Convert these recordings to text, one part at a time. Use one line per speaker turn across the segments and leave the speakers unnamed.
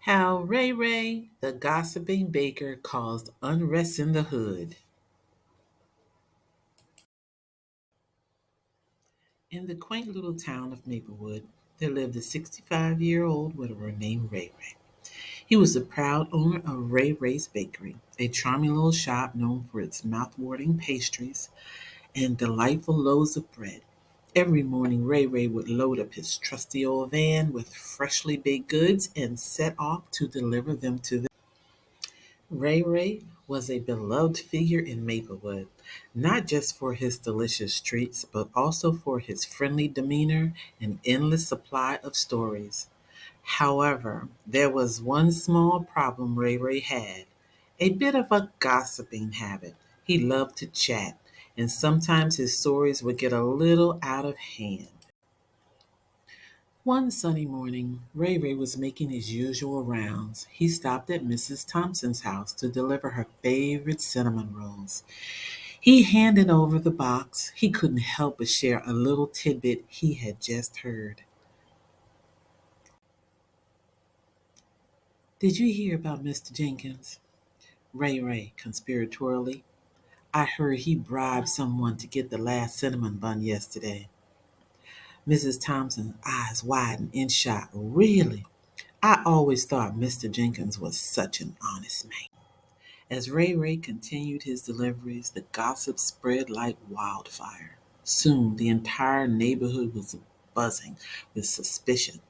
How Ray Ray, the gossiping baker, caused unrest in the hood. In the quaint little town of Maplewood, there lived a 65-year-old widower named Ray Ray. He was the proud owner of Ray Ray's Bakery, a charming little shop known for its mouth-watering pastries and delightful loaves of bread. Every morning, Ray Ray would load up his trusty old van with freshly baked goods and set off to deliver them to the Ray Ray was a beloved figure in Maplewood, not just for his delicious treats, but also for his friendly demeanor and endless supply of stories. However, there was one small problem Ray Ray had, a bit of a gossiping habit. He loved to chat, and sometimes his stories would get a little out of hand. One sunny morning, Ray Ray was making his usual rounds. He stopped at Mrs. Thompson's house to deliver her favorite cinnamon rolls. He handed over the box. He couldn't help but share a little tidbit he had just heard. Did you hear about Mr. Jenkins? Ray Ray, conspiratorially. I heard he bribed someone to get the last cinnamon bun yesterday. Mrs. Thompson's eyes widened in shock. Really? I always thought Mr. Jenkins was such an honest man. As Ray Ray continued his deliveries, the gossip spread like wildfire. Soon the entire neighborhood was buzzing with suspicion.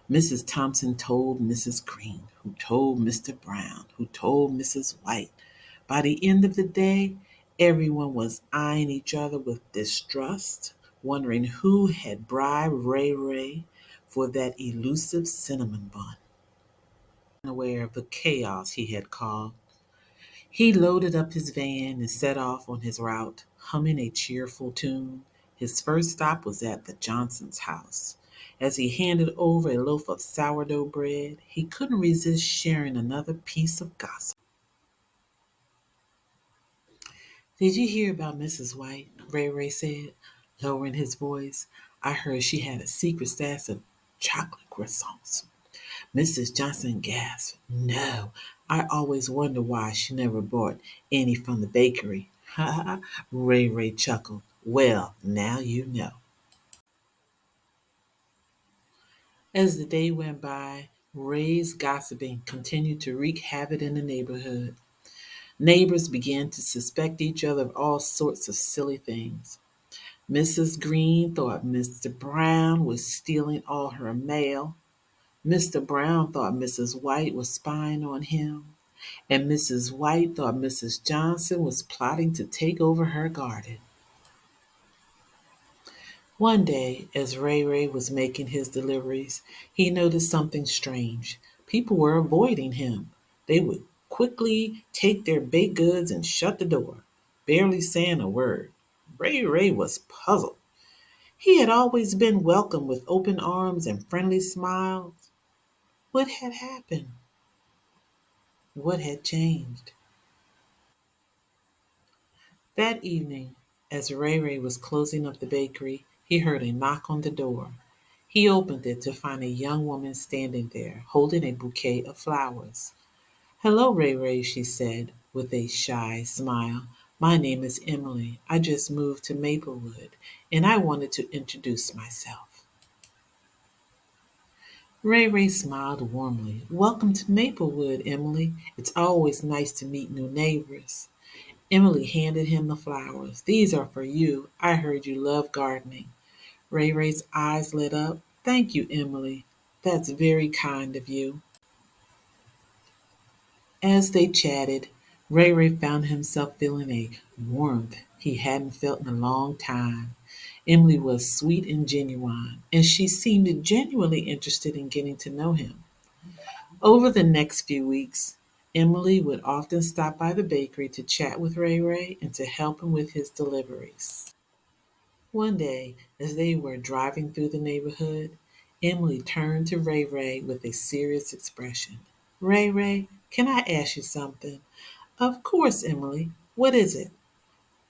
Mrs. Thompson told Mrs. Green, who told Mr. Brown, who told Mrs. White. By the end of the day, everyone was eyeing each other with distrust, wondering who had bribed Ray Ray for that elusive cinnamon bun. Unaware of the chaos he had caused, he loaded up his van and set off on his route, humming a cheerful tune. His first stop was at the Johnson's house. As he handed over a loaf of sourdough bread, he couldn't resist sharing another piece of gossip. Did you hear about Mrs. White? Ray Ray said, lowering his voice. I heard she had a secret stash of chocolate croissants. Mrs. Johnson gasped. No, I always wonder why she never bought any from the bakery. Ha ha, Ray Ray chuckled. Well, now you know. As the day went by, Ray's gossiping continued to wreak havoc in the neighborhood. Neighbors began to suspect each other of all sorts of silly things. Mrs. Green thought Mr. Brown was stealing all her mail. Mr. Brown thought Mrs. White was spying on him. And Mrs. White thought Mrs. Johnson was plotting to take over her garden. One day, as Ray Ray was making his deliveries, he noticed something strange. People were avoiding him. They would quickly take their baked goods and shut the door, barely saying a word. Ray Ray was puzzled. He had always been welcomed with open arms and friendly smiles. What had happened? What had changed? That evening, as Ray Ray was closing up the bakery, he heard a knock on the door. He opened it to find a young woman standing there, holding a bouquet of flowers. Hello, Ray Ray, she said, with a shy smile. My name is Emily. I just moved to Maplewood, and I wanted to introduce myself. Ray Ray smiled warmly. Welcome to Maplewood, Emily. It's always nice to meet new neighbors. Emily handed him the flowers. These are for you. I heard you love gardening. Ray Ray's eyes lit up. Thank you, Emily. That's very kind of you. As they chatted, Ray Ray found himself feeling a warmth he hadn't felt in a long time. Emily was sweet and genuine, and she seemed genuinely interested in getting to know him. Over the next few weeks, Emily would often stop by the bakery to chat with Ray Ray and to help him with his deliveries. One day, as they were driving through the neighborhood, Emily turned to Ray Ray with a serious expression. Ray Ray, can I ask you something? Of course, Emily. What is it?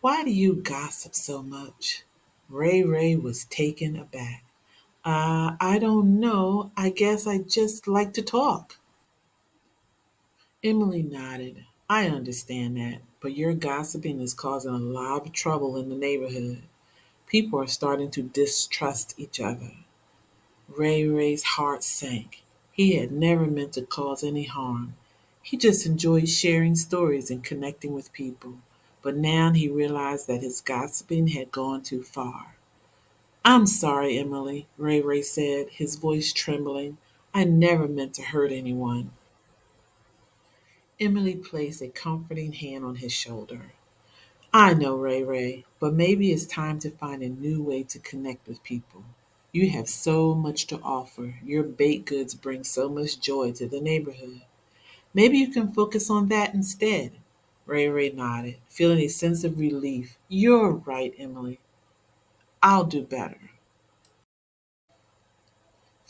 Why do you gossip so much? Ray Ray was taken aback. I don't know. I guess I just like to talk. Emily nodded. I understand that, but your gossiping is causing a lot of trouble in the neighborhood. People are starting to distrust each other. Ray Ray's heart sank. He had never meant to cause any harm. He just enjoyed sharing stories and connecting with people. But now he realized that his gossiping had gone too far. I'm sorry, Emily, Ray Ray said, his voice trembling. I never meant to hurt anyone. Emily placed a comforting hand on his shoulder. I know, Ray Ray, but maybe it's time to find a new way to connect with people. You have so much to offer. Your baked goods bring so much joy to the neighborhood. Maybe you can focus on that instead. Ray Ray nodded, feeling a sense of relief. You're right, Emily. I'll do better.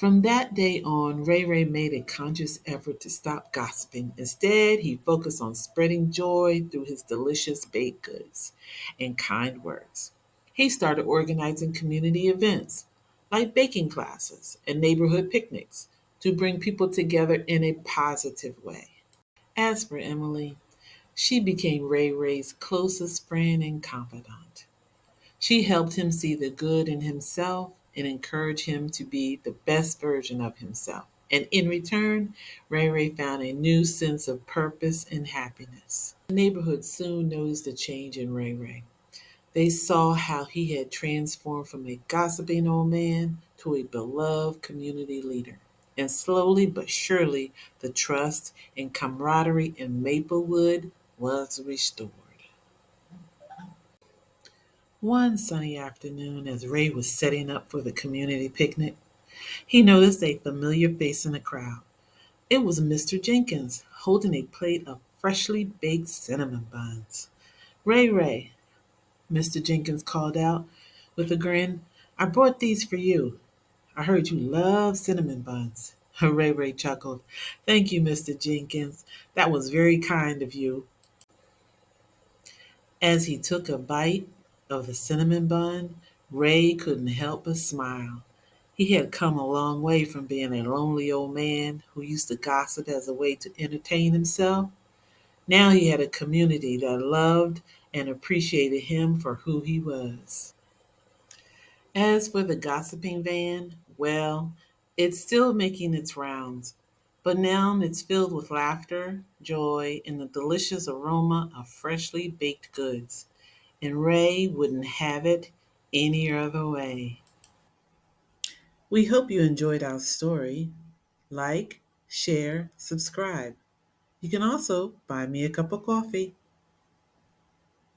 From that day on, Ray Ray made a conscious effort to stop gossiping. Instead, he focused on spreading joy through his delicious baked goods and kind words. He started organizing community events like baking classes and neighborhood picnics to bring people together in a positive way. As for Emily, she became Ray Ray's closest friend and confidant. She helped him see the good in himself and encouraged him to be the best version of himself. And in return, Ray Ray found a new sense of purpose and happiness. The neighborhood soon noticed the change in Ray Ray. They saw how he had transformed from a gossiping old man to a beloved community leader. And slowly but surely, the trust and camaraderie in Maplewood was restored. One sunny afternoon, as Ray was setting up for the community picnic, he noticed a familiar face in the crowd. It was Mr. Jenkins, holding a plate of freshly baked cinnamon buns. Ray Ray, Mr. Jenkins called out with a grin, I brought these for you. I heard you love cinnamon buns. Ray Ray chuckled. Thank you, Mr. Jenkins. That was very kind of you. As he took a bite of the cinnamon bun, Ray couldn't help but smile. He had come a long way from being a lonely old man who used to gossip as a way to entertain himself. Now he had a community that loved and appreciated him for who he was. As for the gossiping van, well, it's still making its rounds, but now it's filled with laughter, joy, and the delicious aroma of freshly baked goods. And Ray wouldn't have it any other way. We hope you enjoyed our story. Like, share, subscribe. You can also buy me a cup of coffee.